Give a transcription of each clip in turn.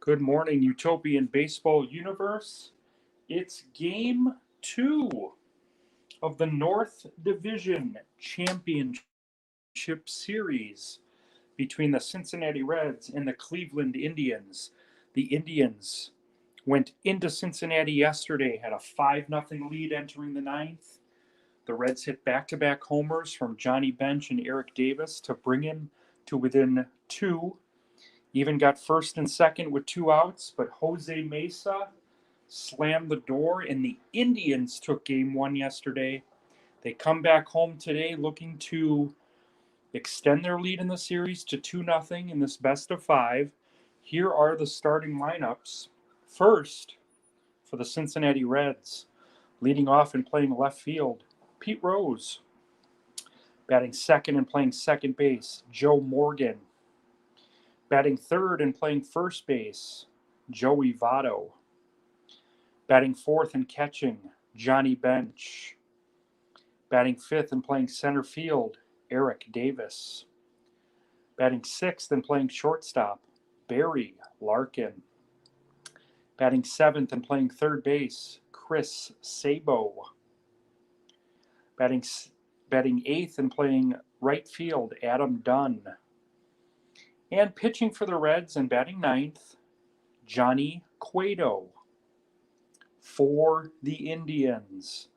Good morning, Utopian Baseball Universe. It's game 2 of the North Division Championship Series between the Cincinnati Reds and the Cleveland Indians. The Indians went into Cincinnati yesterday, had a 5-0 lead entering the ninth. The Reds hit back-to-back homers from Johnny Bench and Eric Davis to bring him to within 2. Even got first and second with 2 outs, but Jose Mesa slammed the door, and the Indians took game 1 yesterday. They come back home today looking to extend their lead in the series to 2-0 in this best of 5. Here are the starting lineups. First, for the Cincinnati Reds, leading off and playing left field, Pete Rose. Batting second and playing second base, Joe Morgan. Batting third and playing first base, Joey Votto. Batting fourth and catching, Johnny Bench. Batting fifth and playing center field, Eric Davis. Batting sixth and playing shortstop, Barry Larkin. Batting seventh and playing third base, Chris Sabo. Batting eighth and playing right field, Adam Dunn. And pitching for the Reds and batting ninth, Johnny Cueto. For the Indians,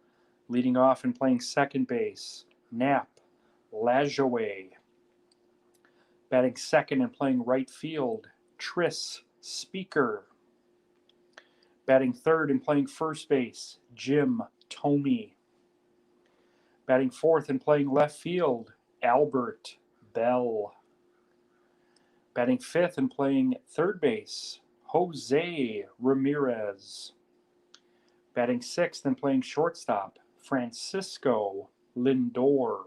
leading off and playing second base, Nap Lajoie. Batting second and playing right field, Tris Speaker. Batting third and playing first base, Jim Thome. Batting fourth and playing left field, Albert Bell. Batting fifth and playing third base, Jose Ramirez. Batting sixth and playing shortstop, Francisco Lindor.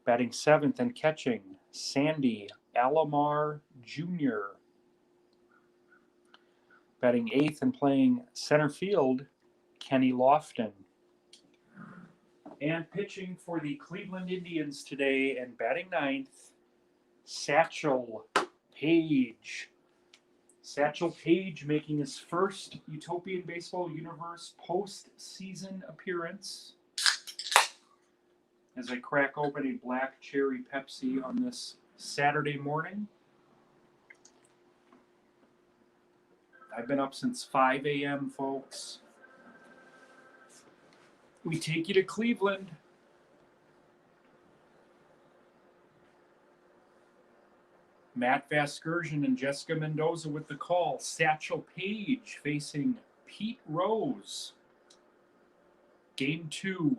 Batting seventh and catching, Sandy Alomar Jr. Batting eighth and playing center field, Kenny Lofton. And pitching for the Cleveland Indians today and batting ninth, Satchel Paige. Satchel Paige making his first Utopian Baseball Universe postseason appearance. As I crack open a black cherry Pepsi on this Saturday morning. I've been up since 5 a.m., folks. We take you to Cleveland. Matt Vasgersian and Jessica Mendoza with the call. Satchel Paige facing Pete Rose. Game 2.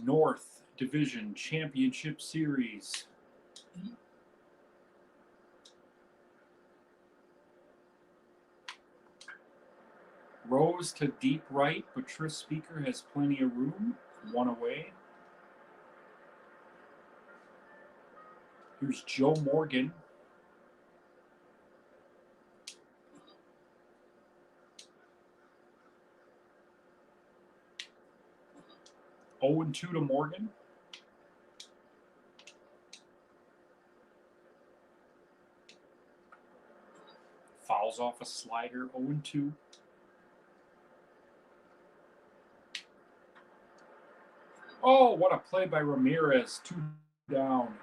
North Division Championship Series. Rose to deep right, but Tris Speaker has plenty of room. 1 away. Here's Joe Morgan. Oh and 2 to Morgan. Fouls off a slider. 0 and 2. Oh, what a play by Ramirez. 2 down.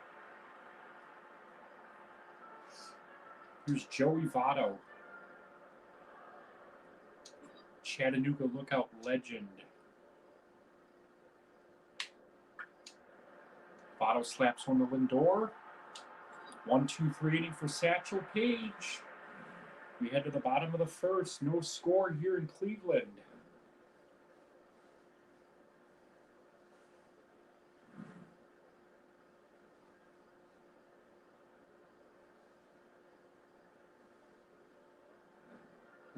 Here's Joey Votto. Chattanooga Lookout legend. Votto slaps one to Lindor. 1-2-3 inning for Satchel Paige. We head to the bottom of the first. No score here in Cleveland.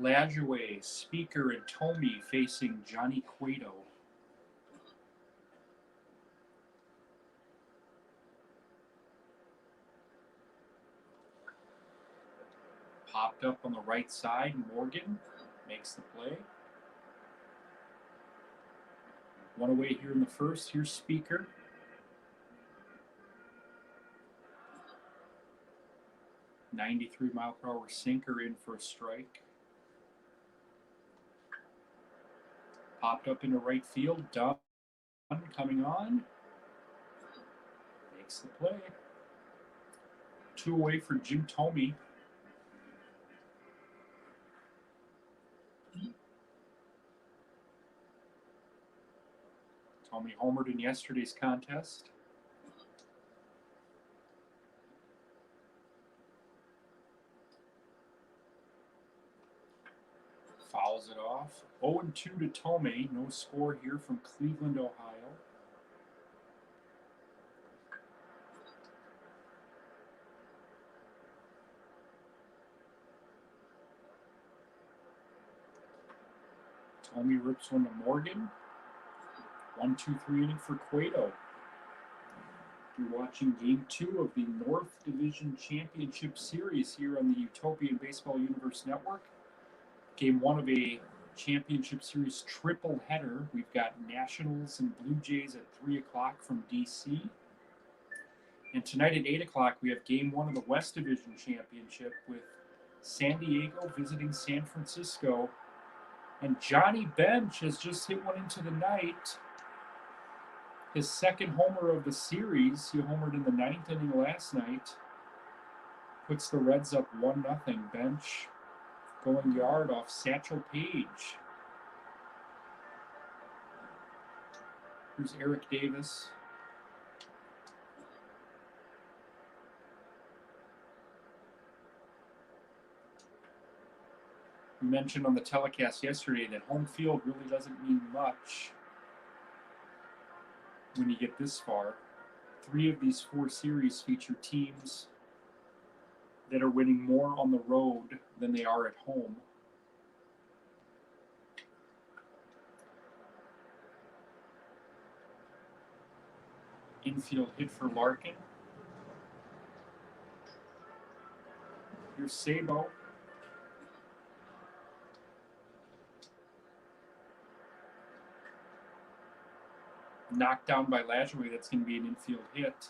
Lajoie, Speaker, and Thome facing Johnny Cueto. Popped up on the right side. Morgan makes the play. 1 away here in the first. Here's Speaker. 93-mile-per-hour sinker in for a strike. Popped up into right field. Dunn coming on. Makes the play. 2 away for Jim Thome. Thome homered in yesterday's contest. Fouls it off. 0-2 to Thome. No score here from Cleveland, Ohio. Thome rips one to Morgan. 1-2-3 inning for Cueto. You're watching Game 2 of the North Division Championship Series here on the Utopian Baseball Universe Network. Game 1 of a Championship Series triple header. We've got Nationals and Blue Jays at 3 o'clock from D.C. And tonight at 8 o'clock, we have Game 1 of the West Division Championship with San Diego visiting San Francisco. And Johnny Bench has just hit one into the night. His second homer of the series. He homered in the 9th inning last night. Puts the Reds up 1-0. Bench going yard off Satchel Paige. Here's Eric Davis. We mentioned on the telecast yesterday that home field really doesn't mean much when you get this far. 3 of these 4 series feature teams that are winning more on the road than they are at home. Infield hit for Larkin. Here's Sabo. Knocked down by Lajoie. That's going to be an infield hit.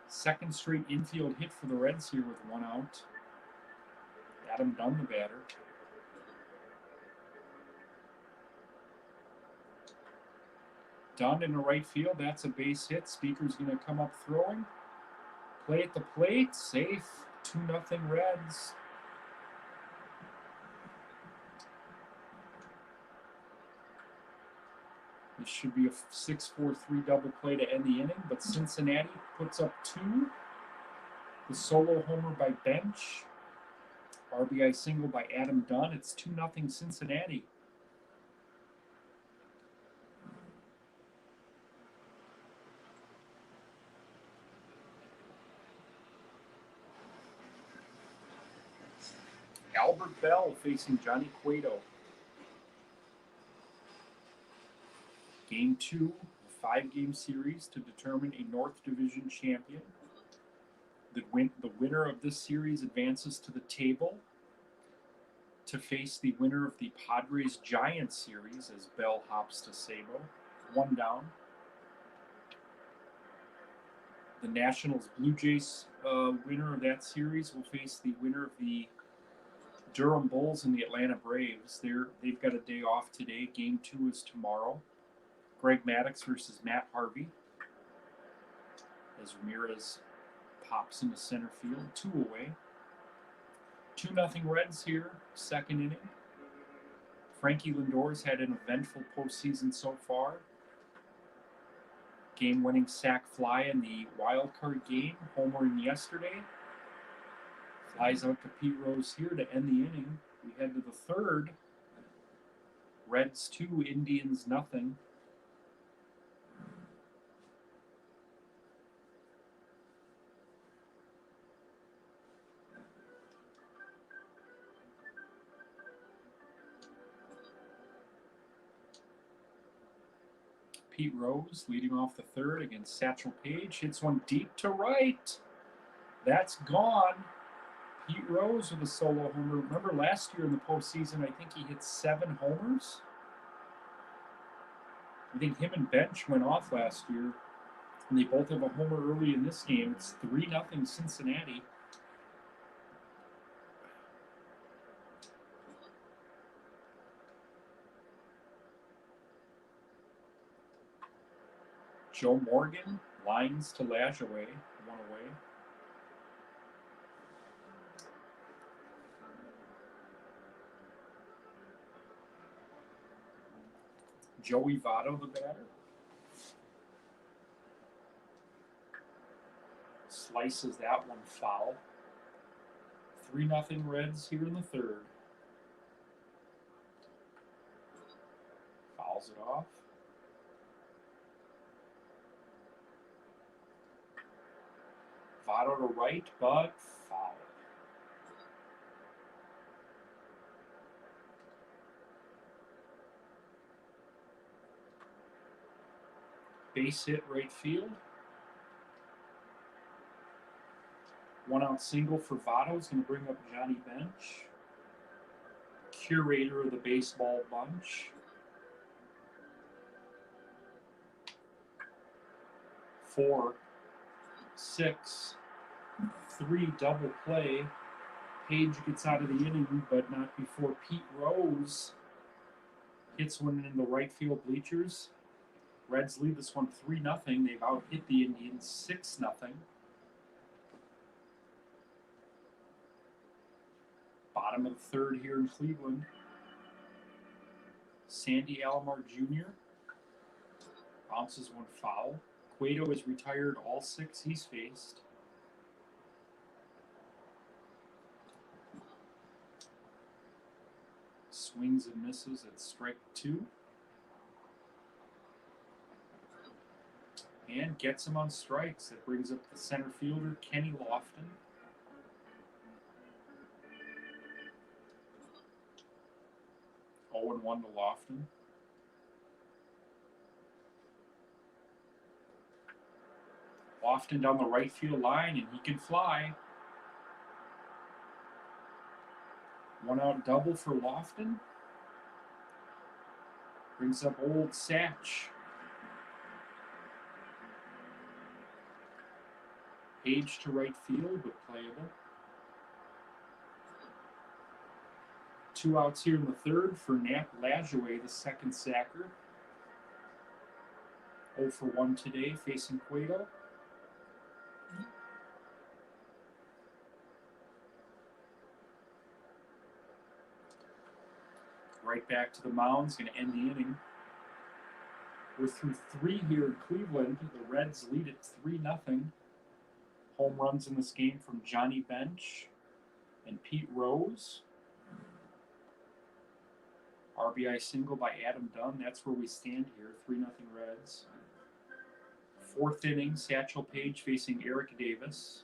Second straight infield hit for the Reds here with 1 out. Adam Dunn, the batter. Dunn in the right field. That's a base hit. Speaker's going to come up throwing. Play at the plate. Safe. 2-0 Reds. This should be a 6-4-3 double play to end the inning, but Cincinnati puts up 2. The solo homer by Bench. RBI single by Adam Dunn. It's 2-0 Cincinnati. Albert Bell facing Johnny Cueto. Game 2, a 5-game series to determine a North Division champion. The winner of this series advances to the table to face the winner of the Padres-Giants series as Bell hops to Sabo. 1 down. The Nationals-Blue Jays winner of that series will face the winner of the Durham Bulls and the Atlanta Braves. They've got a day off today. Game 2 is tomorrow. Greg Maddux versus Matt Harvey. As Ramirez pops into center field. 2 away. 2-0 Reds here, second inning. Frankie Lindor's had an eventful postseason so far. Game-winning sac fly in the wild card game, homering yesterday. Flies out to Pete Rose here to end the inning. We head to the 3rd. Reds 2, Indians 0. Pete Rose leading off the 3rd against Satchel Paige. Hits one deep to right. That's gone. Pete Rose with a solo homer. Remember last year in the postseason, I think he hit 7 homers. I think him and Bench went off last year, and they both have a homer early in this game. It's 3-0 Cincinnati. Joe Morgan lines to Lajoie, one away. Joey Votto, the batter. Slices that one foul. 3-0 Reds here in the third. Fouls it off. Votto to right, but foul. Base hit right field. 1-out single for Votto is going to bring up Johnny Bench, curator of the baseball bunch. 4, 6, 3 double play. Page gets out of the inning, but not before Pete Rose hits one in the right field bleachers. Reds lead this one 3-0. They've out-hit the Indians 6-0. Bottom of the third here in Cleveland. Sandy Alomar Jr. bounces one foul. Cueto has retired all 6 he's faced. Swings and misses at strike 2. And gets him on strikes. That brings up the center fielder, Kenny Lofton. Oh, 0-1 to Lofton. Lofton down the right field line, and he can fly. 1-out double for Lofton. Brings up old Satch. Page to right field, but playable. 2 outs here in the third for Nat Lajoie, the second sacker. 0 for 1 today, facing Cueto. Right back to the mound's going to end the inning. We're through 3 here in Cleveland. The Reds lead at 3-0. Home runs in this game from Johnny Bench and Pete Rose. RBI single by Adam Dunn. That's where we stand here, 3-0 Reds. 4th inning, Satchel Paige facing Eric Davis.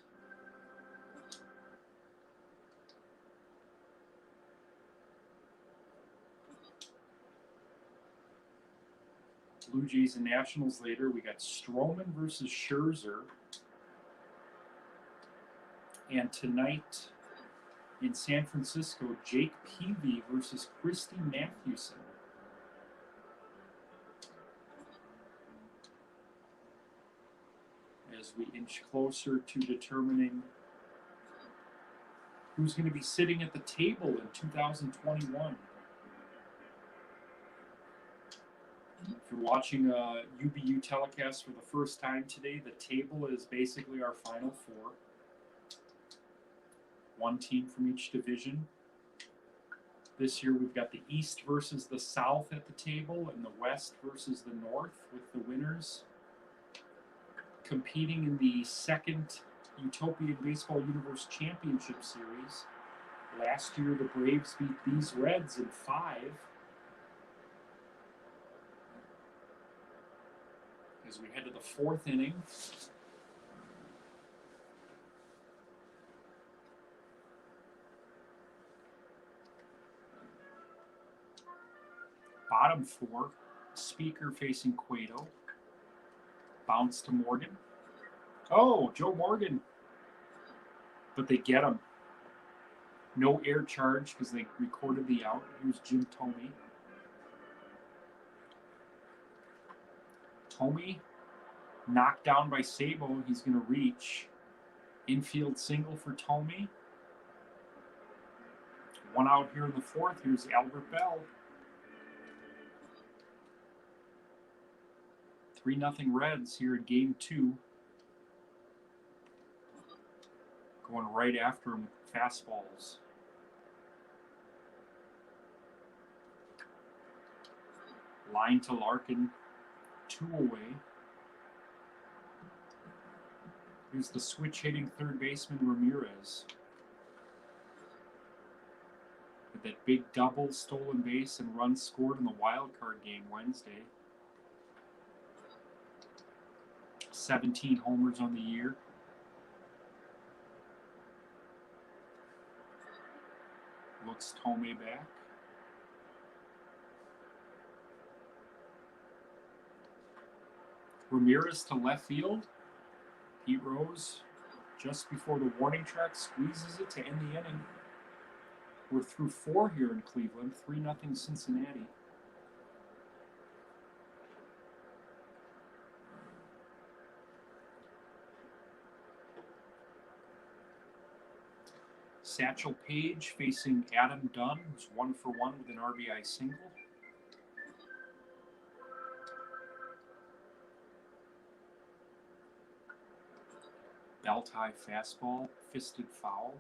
Blue Jays and Nationals later. We got Stroman versus Scherzer. And tonight in San Francisco, Jake Peavy versus Christy Mathewson. As we inch closer to determining who's going to be sitting at the table in 2021. If you're watching a UBU telecast for the first time today, the table is basically our Final Four. 1 team from each division. This year we've got the East versus the South at the table and the West versus the North, with the winners competing in the second Utopian Baseball Universe Championship Series. Last year the Braves beat these Reds in 5. As we head to the 4th inning. Bottom 4, Speaker facing Cueto. Bounce to Morgan. Oh, Joe Morgan. But they get him. No air charge because they recorded the out. Here's Jim Thome. Thome knocked down by Sabo. He's going to reach. Infield single for Thome. 1 out here in the 4th. Here's Albert Bell. 3-0 Reds here in Game 2. Going right after him with fastballs. Line to Larkin, 2 away. Here's the switch-hitting third baseman Ramirez. With that big double, stolen base, and runs scored in the wild card game Wednesday. 17 homers on the year. Looks Tomei back. Ramirez to left field. Pete Rose, just before the warning track, squeezes it to end the inning. We're through 4 here in Cleveland, 3-0 Cincinnati. Satchel Paige facing Adam Dunn, who's 1 for 1 with an RBI single. Belt high fastball, fisted foul.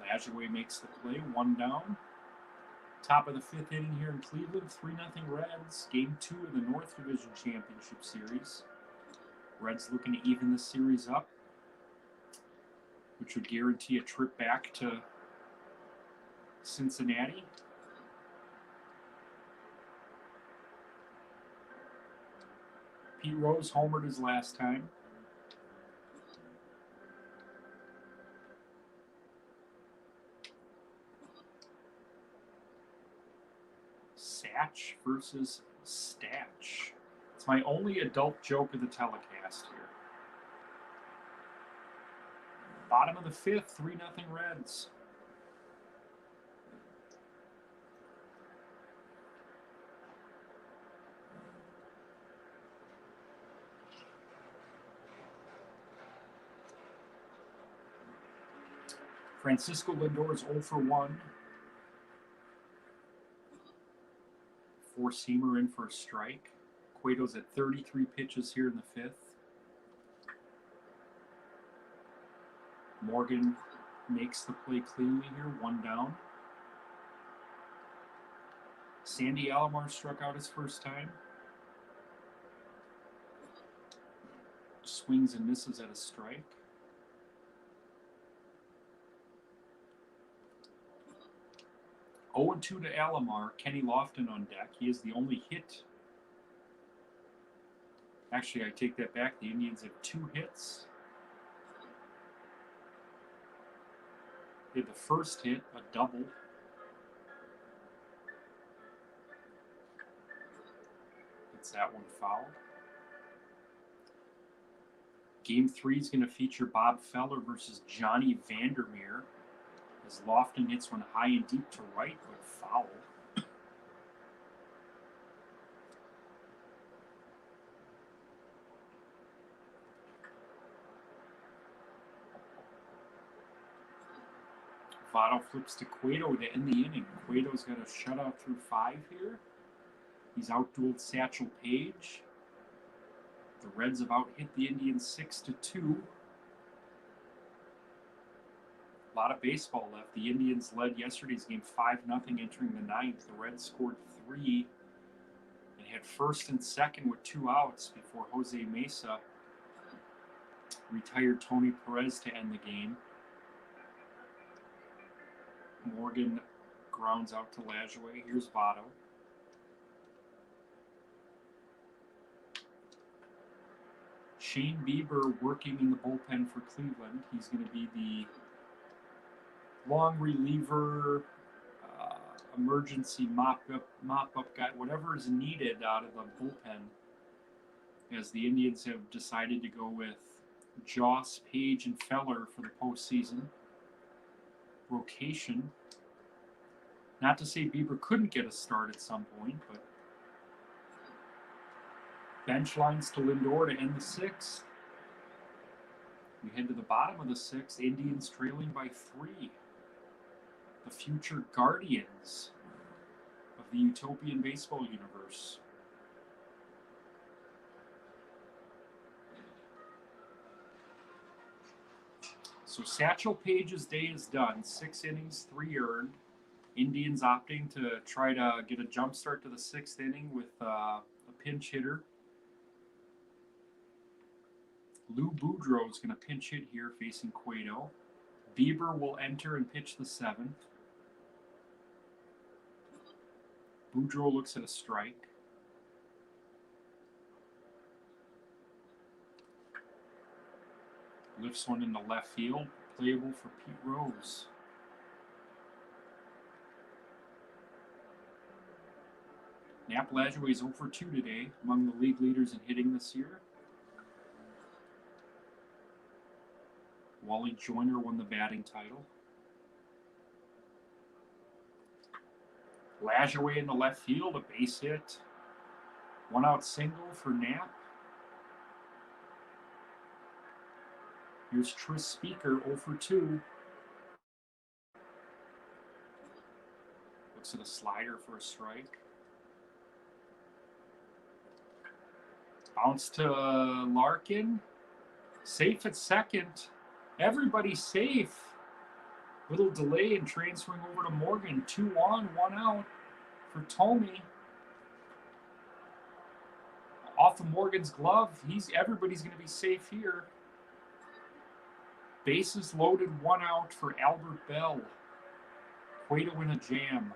Lajoie makes the play, 1 down. Top of the 5th inning here in Cleveland, 3-0 Reds. Game 2 of the North Division Championship Series. Reds looking to even the series up, which would guarantee a trip back to Cincinnati. Pete Rose homered his last time. Satch versus Statch. It's my only adult joke of the telecast here. Bottom of the 5th, 3-0 Reds. Francisco Lindor is 0 for 1. 4-seamer in for a strike. Cueto's at 33 pitches here in the 5th. Morgan makes the play cleanly here, 1 down. Sandy Alomar struck out his first time. Swings and misses at a strike. Oh, 0-2 to Alomar. Kenny Lofton on deck. He is the only hit. Actually, I take that back. The Indians have 2 hits. They had the first hit, a double. Gets that one fouled. Game 3 is going to feature Bob Feller versus Johnny Vandermeer, as Lofton hits one high and deep to right, but foul. Votto flips to Cueto to end the inning. Cueto's got a shutout through 5 here. He's outdueled Satchel Paige. The Reds have out-hit the Indians 6-2. A lot of baseball left. The Indians led yesterday's game 5-0 entering the 9th. The Reds scored 3 and had first and second with 2 outs before Jose Mesa retired Tony Perez to end the game. Morgan grounds out to Lajoie. Here's Votto. Shane Bieber working in the bullpen for Cleveland. He's going to be the long reliever, emergency mop-up guy, whatever is needed out of the bullpen, as the Indians have decided to go with Joss, Page, and Feller for the postseason rotation. Not to say Bieber couldn't get a start at some point, but bench lines to Lindor to end the 6th. We head to the bottom of the 6th, Indians trailing by 3. The future Guardians the Utopian Baseball Universe. So Satchel Paige's day is done. 6 innings, 3 earned. Indians opting to try to get a jump start to the 6th inning with a pinch hitter. Lou Boudreau is going to pinch hit here facing Cueto. Bieber will enter and pitch the 7th. Boudreau looks at a strike. Lifts one into left field. Playable for Pete Rose. Nap Lajoie is 0 for 2 today, among the league leaders in hitting this year. Wally Joyner won the batting title. Lajoie in the left field, a base hit. 1-out single for Nap. Here's Tris Speaker, 0 for 2. Looks at a slider for a strike. Bounce to Larkin. Safe at second. Everybody's safe. Little delay in transferring over to Morgan. 2 on, 1 out for Tomey. Off of Morgan's glove. Everybody's going to be safe here. Bases loaded, 1 out for Albert Bell. Cueto in a jam.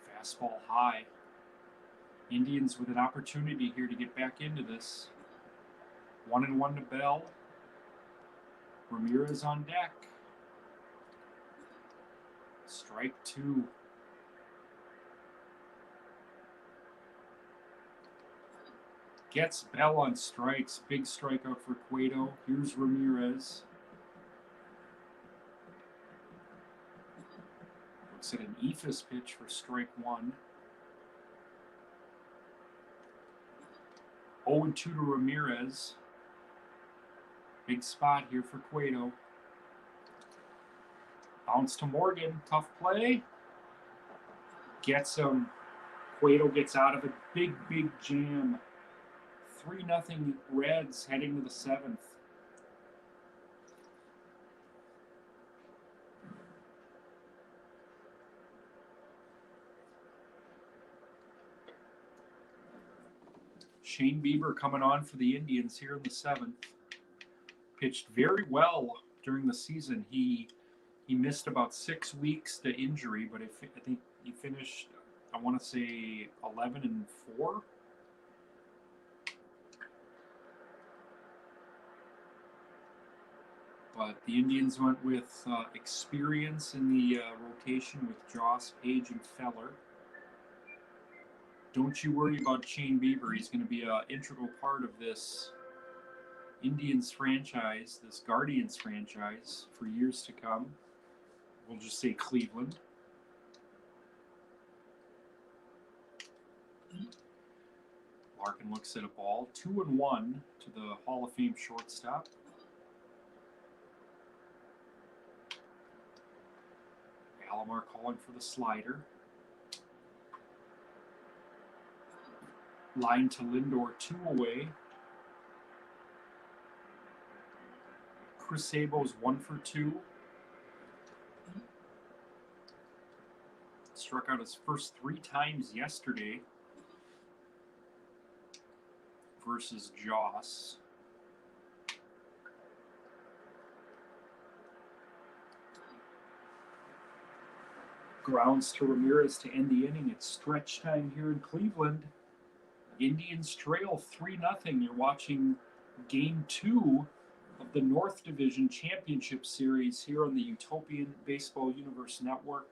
Fastball high. Indians with an opportunity here to get back into this. 1-1 to Bell. Ramirez on deck. Strike 2. Gets Bell on strikes. Big strikeout for Cueto. Here's Ramirez. Looks at an eephus pitch for strike 1. 0-2 to Ramirez. Big spot here for Cueto. Bounce to Morgan. Tough play. Gets him. Cueto gets out of it. Big jam. 3-0 Reds heading to the 7th. Shane Bieber coming on for the Indians here in the 7th. Pitched very well during the season. He missed about 6 weeks to injury, but I think he finished, I want to say, 11-4. But the Indians went with experience in the rotation with Joss, Page, and Feller. Don't you worry about Shane Bieber. He's going to be an integral part of this Indians franchise, this Guardians franchise, for years to come. We'll just say Cleveland. Larkin looks at a ball. 2-1 to the Hall of Fame shortstop. Alomar calling for the slider. Line to Lindor, 2 away. Chris Sabo's 1 for 2. Struck out his first 3 times yesterday versus Joss. Grounds to Ramirez to end the inning. It's stretch time here in Cleveland. Indians trail 3-0. You're watching Game 2 of the North Division Championship Series here on the Utopian Baseball Universe Network.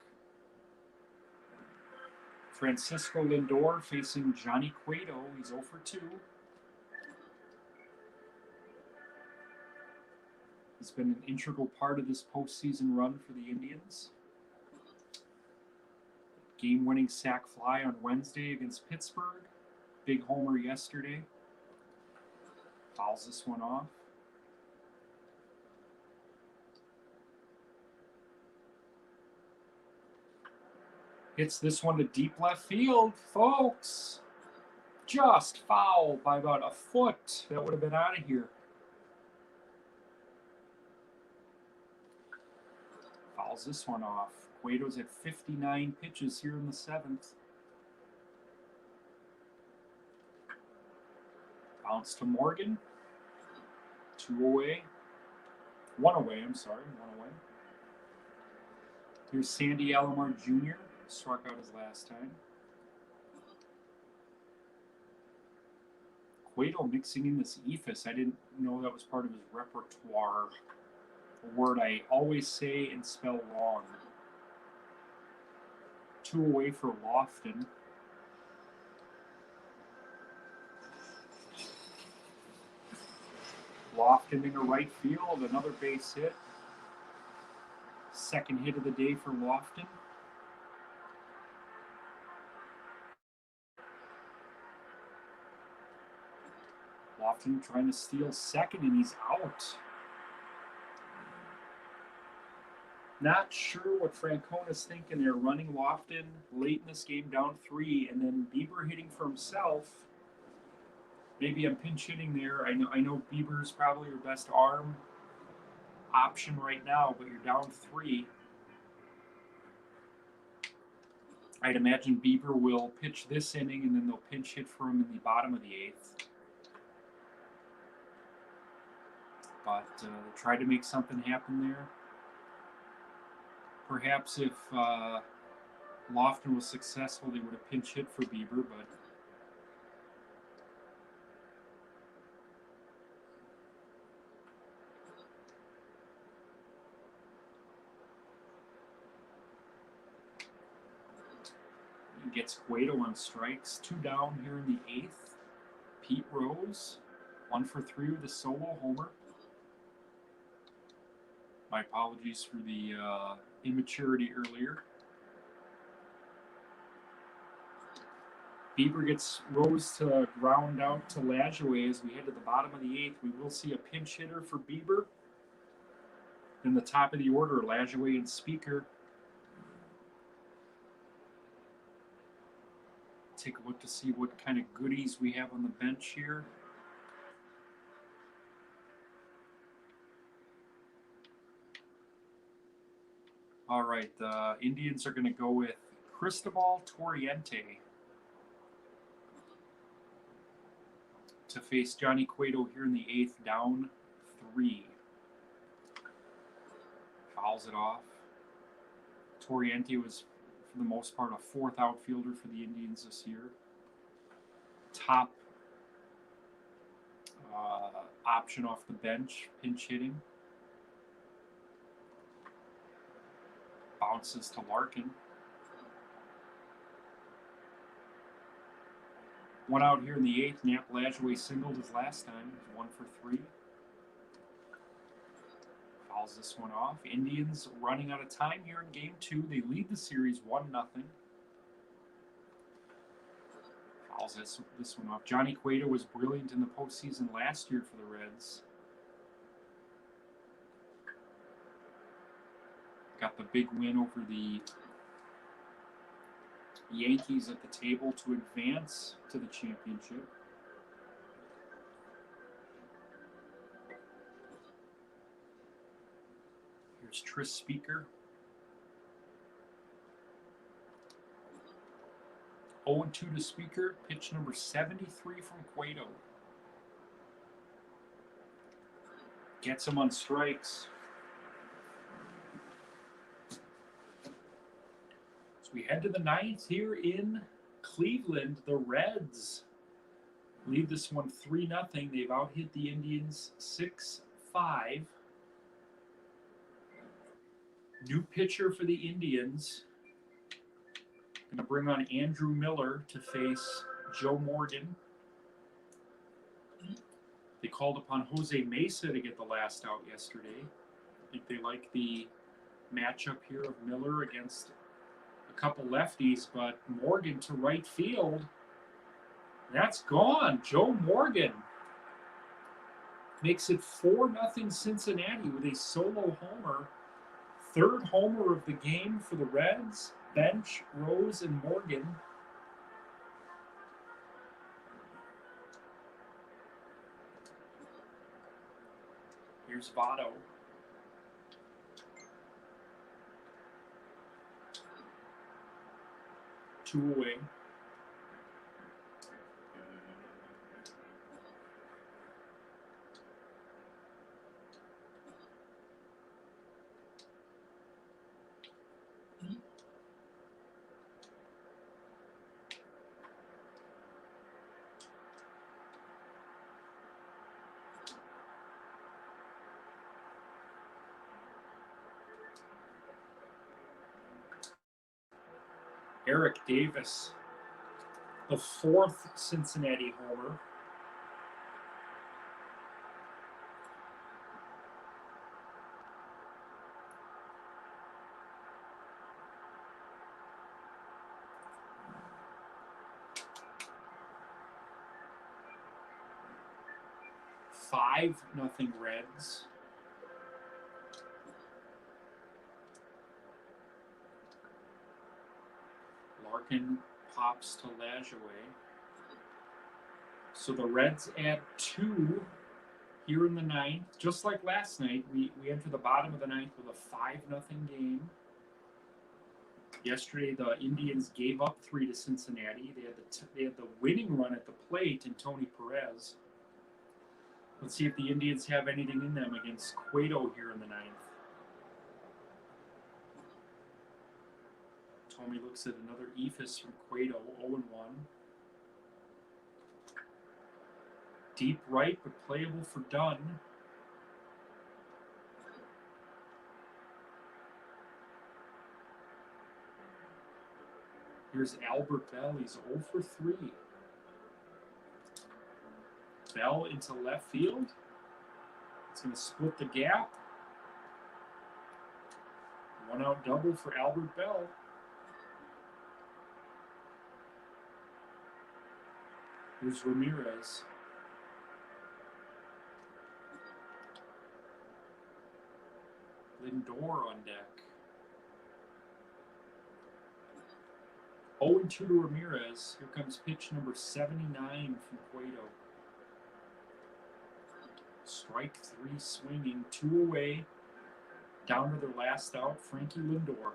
Francisco Lindor facing Johnny Cueto. He's 0 for 2. He's been an integral part of this postseason run for the Indians. Game-winning sac fly on Wednesday against Pittsburgh. Big homer yesterday. Fouls this one off. Hits this one to deep left field, folks. Just foul by about a foot. That would have been out of here. Fouls this one off. Cueto's at 59 pitches here in the 7th. Bounce to Morgan. 2 away. 1 away, I'm sorry. 1 away. Here's Sandy Alomar Jr. Struck out his last time. Cueto mixing in this ephus. I didn't know that was part of his repertoire. A word I always say and spell wrong. 2 away for Lofton. Lofton into right field, another base hit. Second hit of the day for Lofton. Lofton trying to steal second, and he's out. Not sure what Francona's thinking there, running Lofton late in this game down 3, and then Bieber hitting for himself. Maybe I'm pinch hitting there. I know Bieber's probably your best arm option right now, but you're down 3. I'd imagine Bieber will pitch this inning, and then they'll pinch hit for him in the bottom of the 8th. But try to make something happen there. Perhaps if Lofton was successful, they would have pinch hit for Bieber, but he gets Cueto on strikes. 2 down here in the 8th. Pete Rose, 1 for 3 with a solo homer. My apologies for the immaturity earlier. Bieber gets Rose to ground out to Lajoie as we head to the bottom of the 8th. We will see a pinch hitter for Bieber. In the top of the order, Lajoie and Speaker. Take a look to see what kind of goodies we have on the bench here. All right, the Indians are going to go with Cristobal Toriente to face Johnny Cueto here in the 8th, down 3. Fouls it off. Toriente was, for the most part, a 4th outfielder for the Indians this year. Top option off the bench, pinch hitting. Bounces to Larkin. 1 out here in the 8th. Nap Lajoie singled his last time. He was 1 for 3. Fouls this one off. Indians running out of time here in game 2. They lead the series 1-0. Fouls this one off. Johnny Cueto was brilliant in the postseason last year for the Reds. Got the big win over the Yankees at the table to advance to the championship. Here's Tris Speaker. 0-2 to Speaker. Pitch number 73 from Cueto. Gets him on strikes. We head to the 9th here in Cleveland. The Reds lead this one 3-0. They've out-hit the Indians 6-5. New pitcher for the Indians. Going to bring on Andrew Miller to face Joe Morgan. They called upon Jose Mesa to get the last out yesterday. I think they like the matchup here of Miller against a couple lefties, but Morgan to right field. That's gone. Joe Morgan makes it 4-0 Cincinnati with a solo homer. third homer of the game for the Reds. Bench, Rose, and Morgan. Here's Votto. Two away. Eric Davis, the fourth Cincinnati homer. Five nothing Reds. Larkin pops to Lajoie. So the Reds add 2 here in the ninth. Just like last night, we enter the bottom of the ninth with a 5-0 game. Yesterday, the Indians gave up 3 to Cincinnati. They had the winning run at the plate in Tony Perez. Let's see if the Indians have anything in them against Cueto here in the ninth. Tommy looks at another eephus from Cueto, 0-1. Deep right, but playable for Dunn. Here's Albert Bell. He's 0 for 3. Bell into left field. It's going to split the gap. 1-out double for Albert Bell. Here's Ramirez. Lindor on deck. 0-2 to Ramirez. Here comes pitch number 79 from Cueto. Strike 3 swinging, 2 away. Down to their last out, Frankie Lindor.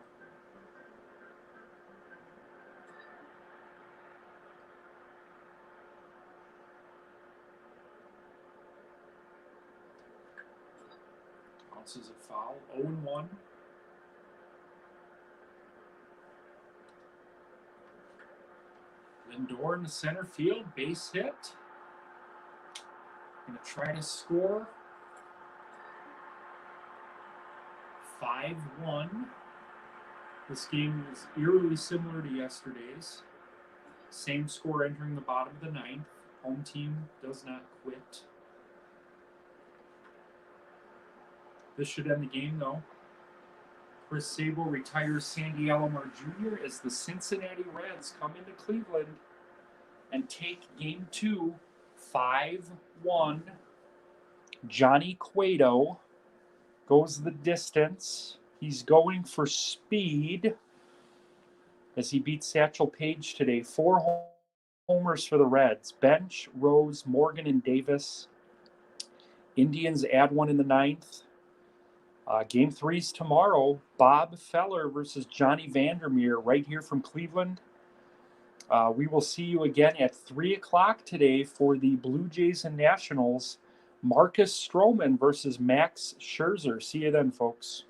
Bounces a foul, 0-1. Lindor in the center field, base hit. Going to try to score. 5-1. This game is eerily similar to yesterday's. Same score entering the bottom of the ninth. Home team does not quit. This should end the game, though. Chris Sable retires Sandy Alomar Jr. as the Cincinnati Reds come into Cleveland and take Game 2, 5-1. Johnny Cueto goes the distance. He's going for speed as he beats Satchel Paige today. 4 homers for the Reds. Bench, Rose, Morgan, and Davis. Indians add 1 in the ninth. Game 3's tomorrow. Bob Feller versus Johnny Vandermeer right here from Cleveland. We will see you again at 3 o'clock today for the Blue Jays and Nationals. Marcus Stroman versus Max Scherzer. See you then, folks.